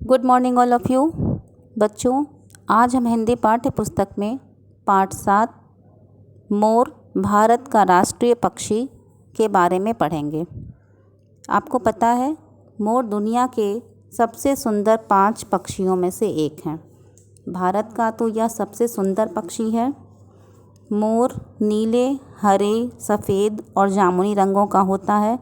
Good morning all of you. बच्चों, आज हम हिंदी पाठ्य पुस्तक में पाठ 7 मोर भारत का राष्ट्रीय पक्षी के बारे में पढ़ेंगे। आपको पता है, मोर दुनिया के सबसे सुंदर 5 पक्षियों में से एक हैं। भारत का तो यह सबसे सुंदर पक्षी है। मोर नीले, हरे, सफ़ेद और जामुनी रंगों का होता है।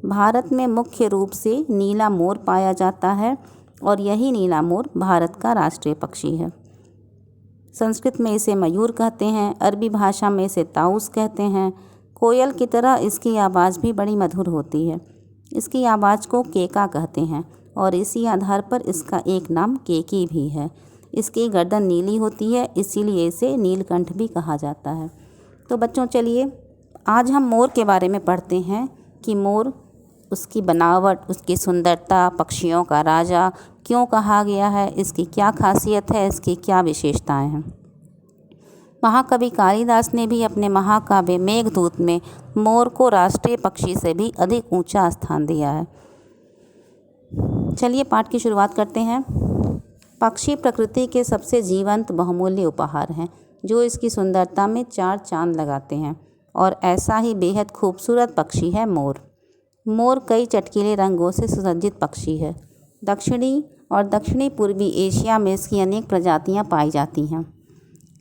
भारत में मुख्य रूप से नीला मोर पाया जाता है और यही नीला मोर भारत का राष्ट्रीय पक्षी है। संस्कृत में इसे मयूर कहते हैं, अरबी भाषा में इसे ताउस कहते हैं। कोयल की तरह इसकी आवाज़ भी बड़ी मधुर होती है। इसकी आवाज़ को केका कहते हैं और इसी आधार पर इसका एक नाम केकी भी है। इसकी गर्दन नीली होती है, इसीलिए इसे नीलकंठ भी कहा जाता है। तो बच्चों, चलिए आज हम मोर के बारे में पढ़ते हैं कि मोर, उसकी बनावट, उसकी सुंदरता, पक्षियों का राजा क्यों कहा गया है, इसकी क्या खासियत है, इसकी क्या विशेषताएं हैं। महाकवि कालिदास ने भी अपने महाकाव्य मेघदूत में मोर को राष्ट्रीय पक्षी से भी अधिक ऊंचा स्थान दिया है। चलिए पाठ की शुरुआत करते हैं। पक्षी प्रकृति के सबसे जीवंत बहुमूल्य उपहार हैं, जो इसकी सुंदरता में 4 चांद लगाते हैं। और ऐसा ही बेहद खूबसूरत पक्षी है मोर। मोर कई चटकीले रंगों से सुसज्जित पक्षी है। दक्षिणी और दक्षिणी पूर्वी एशिया में इसकी अनेक प्रजातियां पाई जाती हैं,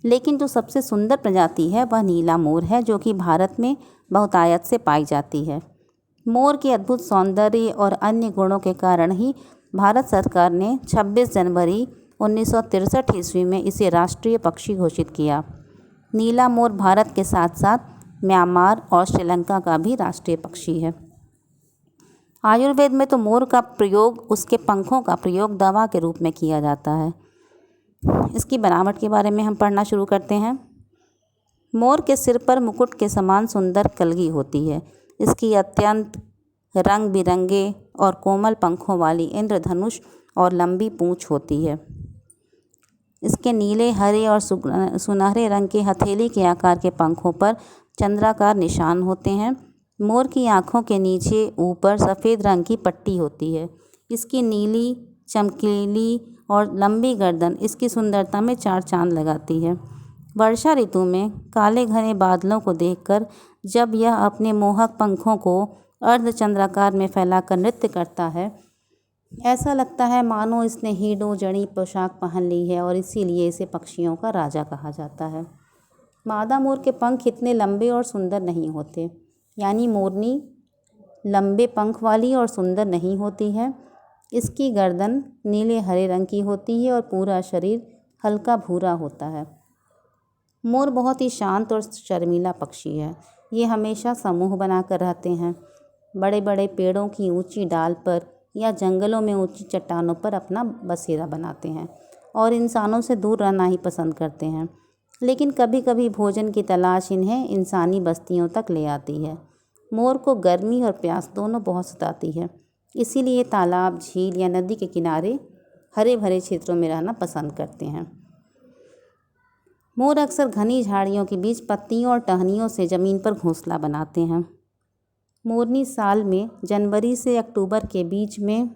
लेकिन जो सबसे सुंदर प्रजाति है वह नीला मोर है, जो कि भारत में बहुतायत से पाई जाती है। मोर के अद्भुत सौंदर्य और अन्य गुणों के कारण ही भारत सरकार ने 26 जनवरी 1963 ईस्वी में इसे राष्ट्रीय पक्षी घोषित किया। नीला मोर भारत के साथ साथ म्यांमार और श्रीलंका का भी राष्ट्रीय पक्षी है। आयुर्वेद में तो मोर का प्रयोग, उसके पंखों का प्रयोग दवा के रूप में किया जाता है। इसकी बनावट के बारे में हम पढ़ना शुरू करते हैं। मोर के सिर पर मुकुट के समान सुंदर कलगी होती है। इसकी अत्यंत रंग बिरंगे और कोमल पंखों वाली इंद्रधनुष और लंबी पूंछ होती है। इसके नीले, हरे और सुनहरे रंग के हथेली के आकार के पंखों पर चंद्राकार निशान होते हैं। मोर की आँखों के नीचे ऊपर सफ़ेद रंग की पट्टी होती है। इसकी नीली, चमकीली और लंबी गर्दन इसकी सुंदरता में 4 चांद लगाती है। वर्षा ऋतु में काले घने बादलों को देखकर जब यह अपने मोहक पंखों को अर्धचंद्राकार में फैलाकर नृत्य करता है, ऐसा लगता है मानो इसने हीड़ों जड़ी पोशाक पहन ली है, और इसीलिए इसे पक्षियों का राजा कहा जाता है। मादा मोर के पंख इतने लंबे और सुंदर नहीं होते, यानी मोरनी लंबे पंख वाली और सुंदर नहीं होती है। इसकी गर्दन नीले हरे रंग की होती है और पूरा शरीर हल्का भूरा होता है। मोर बहुत ही शांत और शर्मीला पक्षी है। ये हमेशा समूह बनाकर रहते हैं। बड़े बड़े पेड़ों की ऊंची डाल पर या जंगलों में ऊंची चट्टानों पर अपना बसेरा बनाते हैं और इंसानों से दूर रहना ही पसंद करते हैं। लेकिन कभी कभी भोजन की तलाश इन्हें इंसानी बस्तियों तक ले आती है। मोर को गर्मी और प्यास दोनों बहुत सताती है, इसीलिए तालाब, झील या नदी के किनारे हरे भरे क्षेत्रों में रहना पसंद करते हैं। मोर अक्सर घनी झाड़ियों के बीच पत्तियों और टहनियों से ज़मीन पर घोंसला बनाते हैं। मोरनी साल में जनवरी से अक्टूबर के बीच में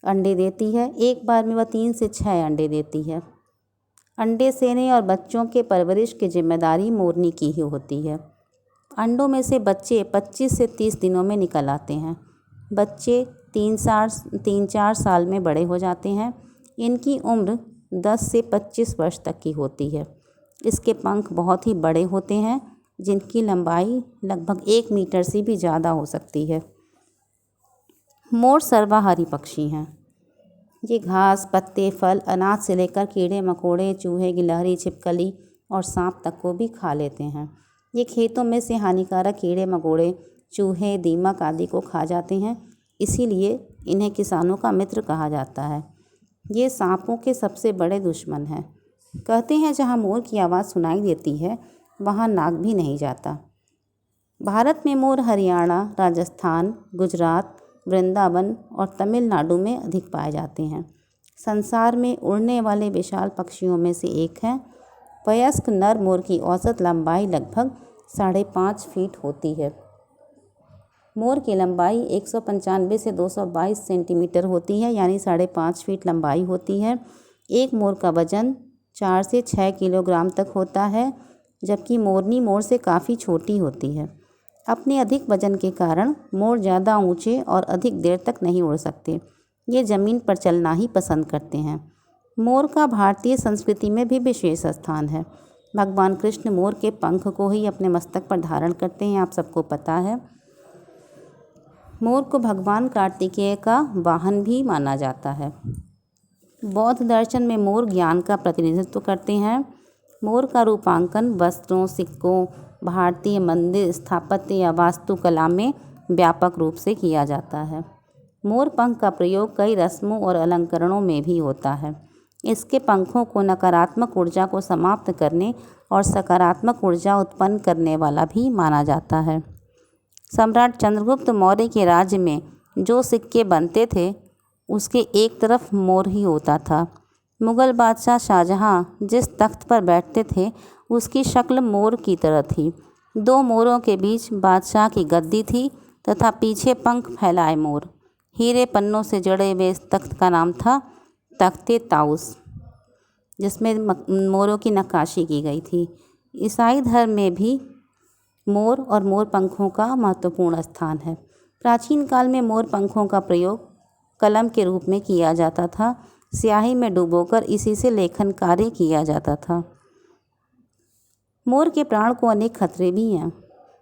अंडे देती है। एक बार में वह 3 से 6 अंडे देती है। अंडे सेने और बच्चों के परवरिश की जिम्मेदारी मोरनी की ही होती है। अंडों में से बच्चे 25 से 30 दिनों में निकल आते हैं। बच्चे 3-4 साल में बड़े हो जाते हैं। इनकी उम्र 10 से 25 वर्ष तक की होती है। इसके पंख बहुत ही बड़े होते हैं, जिनकी लंबाई लगभग 1 मीटर से भी ज़्यादा हो सकती है। मोर सर्वाहारी पक्षी हैं। ये घास, पत्ते, फल, अनाज से लेकर कीड़े मकोड़े, चूहे, गिलहरी, छिपकली और सांप तक को भी खा लेते हैं। ये खेतों में से हानिकारक कीड़े मकोड़े, चूहे, दीमक आदि को खा जाते हैं, इसीलिए इन्हें किसानों का मित्र कहा जाता है। ये सांपों के सबसे बड़े दुश्मन हैं। कहते हैं जहाँ मोर की आवाज़ सुनाई देती है, वहाँ नाग भी नहीं जाता। भारत में मोर हरियाणा, राजस्थान, गुजरात, वृंदावन और तमिलनाडु में अधिक पाए जाते हैं। संसार में उड़ने वाले विशाल पक्षियों में से एक है। वयस्क नर मोर की औसत लंबाई लगभग 5.5 फीट होती है। मोर की लंबाई 195 से 222 सेंटीमीटर होती है, यानी 5.5 फीट लंबाई होती है। एक मोर का वजन 4 से 6 किलोग्राम तक होता है, जबकि मोरनी मोर से काफ़ी छोटी होती है। अपने अधिक वजन के कारण मोर ज़्यादा ऊंचे और अधिक देर तक नहीं उड़ सकते। ये ज़मीन पर चलना ही पसंद करते हैं। मोर का भारतीय संस्कृति में भी विशेष स्थान है। भगवान कृष्ण मोर के पंख को ही अपने मस्तक पर धारण करते हैं, आप सबको पता है। मोर को भगवान कार्तिकेय का वाहन भी माना जाता है। बौद्ध दर्शन में मोर ज्ञान का प्रतिनिधित्व करते हैं। मोर का रूपांकन वस्त्रों, सिक्कों, भारतीय मंदिर स्थापत्य या वास्तुकला में व्यापक रूप से किया जाता है। मोर पंख का प्रयोग कई रस्मों और अलंकरणों में भी होता है। इसके पंखों को नकारात्मक ऊर्जा को समाप्त करने और सकारात्मक ऊर्जा उत्पन्न करने वाला भी माना जाता है। सम्राट चंद्रगुप्त मौर्य के राज्य में जो सिक्के बनते थे, उसके एक तरफ मोर ही होता था। मुग़ल बादशाह शाहजहाँ जिस तख्त पर बैठते थे, उसकी शक्ल मोर की तरह थी। 2 मोरों के बीच बादशाह की गद्दी थी तथा पीछे पंख फैलाए मोर। हीरे पन्नों से जड़े हुए इस तख्त का नाम था तख्ते ताउस, जिसमें मोरों की नक्काशी की गई थी। ईसाई धर्म में भी मोर और मोर पंखों का महत्वपूर्ण स्थान है। प्राचीन काल में मोर पंखों का प्रयोग कलम के रूप में किया जाता था। स्याही में डुबोकर इसी से लेखन कार्य किया जाता था। मोर के प्राण को अनेक खतरे भी हैं।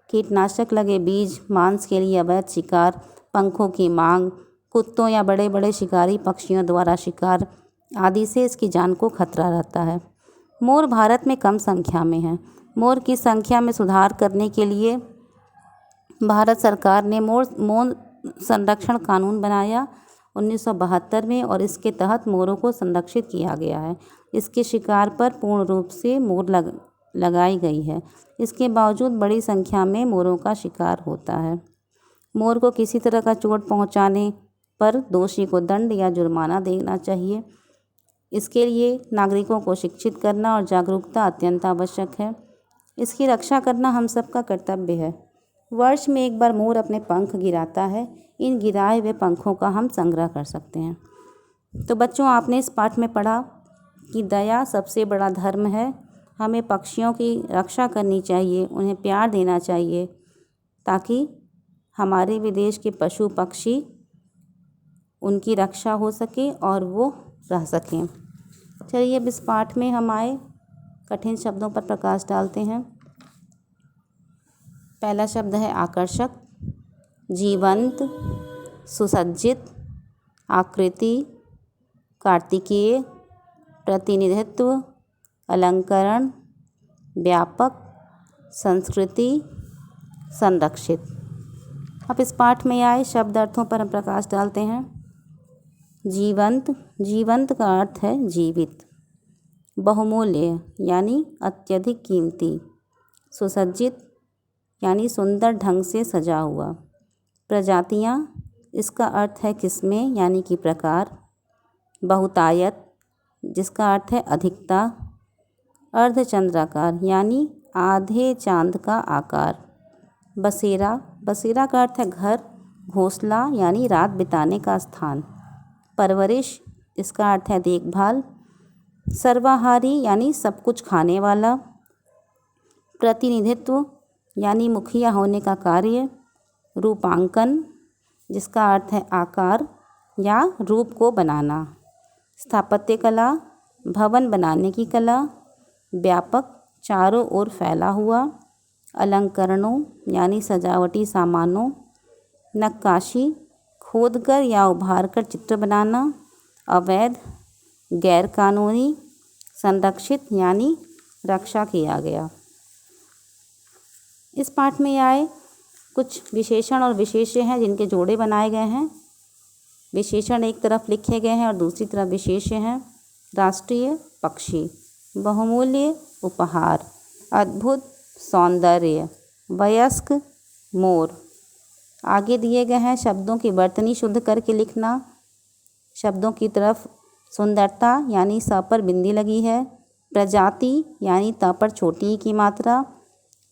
कीटनाशक लगे बीज, मांस के लिए अवैध शिकार, पंखों की मांग, कुत्तों या बड़े बड़े शिकारी पक्षियों द्वारा शिकार आदि से इसकी जान को खतरा रहता है। मोर भारत में कम संख्या में है। मोर की संख्या में सुधार करने के लिए भारत सरकार ने मोर संरक्षण कानून बनाया 1972 में, और इसके तहत मोरों को संरक्षित किया गया है। इसके शिकार पर पूर्ण रूप से मोर लगाई गई है। इसके बावजूद बड़ी संख्या में मोरों का शिकार होता है। मोर को किसी तरह का चोट पहुंचाने पर दोषी को दंड या जुर्माना देना चाहिए। इसके लिए नागरिकों को शिक्षित करना और जागरूकता अत्यंत आवश्यक है। इसकी रक्षा करना हम सबका कर्तव्य है। वर्ष में एक बार मोर अपने पंख गिराता है। इन गिराए हुए पंखों का हम संग्रह कर सकते हैं। तो बच्चों, आपने इस पाठ में पढ़ा कि दया सबसे बड़ा धर्म है। हमें पक्षियों की रक्षा करनी चाहिए, उन्हें प्यार देना चाहिए, ताकि हमारे विदेश के पशु पक्षी उनकी रक्षा हो सके और वो रह सकें। चलिए अब इस पाठ में हम आए कठिन शब्दों पर प्रकाश डालते हैं। पहला शब्द है आकर्षक, जीवंत, सुसज्जित, आकृति, कार्तिकेय, प्रतिनिधित्व, अलंकरण, व्यापक, संस्कृति, संरक्षित। अब इस पाठ में आए शब्द अर्थों पर हम प्रकाश डालते हैं। जीवंत, जीवंत का अर्थ है जीवित। बहुमूल्य यानी अत्यधिक कीमती। सुसज्जित यानी सुंदर ढंग से सजा हुआ। प्रजातियाँ, इसका अर्थ है किस्में यानी कि प्रकार। बहुतायत, जिसका अर्थ है अधिकता। अर्धचंद्राकार यानी आधे चांद का आकार। बसेरा, बसेरा का अर्थ है घर, घोंसला यानी रात बिताने का स्थान। परवरिश, इसका अर्थ है देखभाल। सर्वाहारी यानी सब कुछ खाने वाला। प्रतिनिधित्व यानी मुखिया होने का कार्य। रूपांकन, जिसका अर्थ है आकार या रूप को बनाना। स्थापत्य कला, भवन बनाने की कला। व्यापक, चारों ओर फैला हुआ। अलंकरणों यानी सजावटी सामानों। नक्काशी, खोदकर या उभारकर चित्र बनाना। अवैध, गैरकानूनी। संरक्षित यानी रक्षा किया गया। इस पाठ में आए कुछ विशेषण और विशेष्य हैं जिनके जोड़े बनाए गए हैं। विशेषण एक तरफ लिखे गए हैं और दूसरी तरफ विशेष्य हैं। राष्ट्रीय पक्षी, बहुमूल्य उपहार, अद्भुत सौंदर्य, वयस्क मोर। आगे दिए गए हैं शब्दों की वर्तनी शुद्ध करके लिखना। शब्दों की तरफ सुंदरता यानी स पर बिंदी लगी है। प्रजाति यानी त पर छोटी की मात्रा।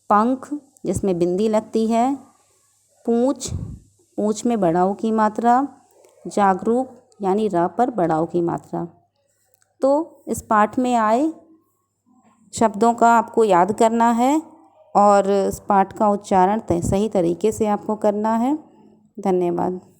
पंख, जिसमें बिंदी लगती है। पूँछ, पूँछ में बड़ाऊ की मात्रा, जागरूक यानी र पर बड़ाऊ की मात्रा। तो इस पाठ में आए शब्दों का आपको याद करना है और इस पाठ का उच्चारण सही तरीके से आपको करना है। धन्यवाद।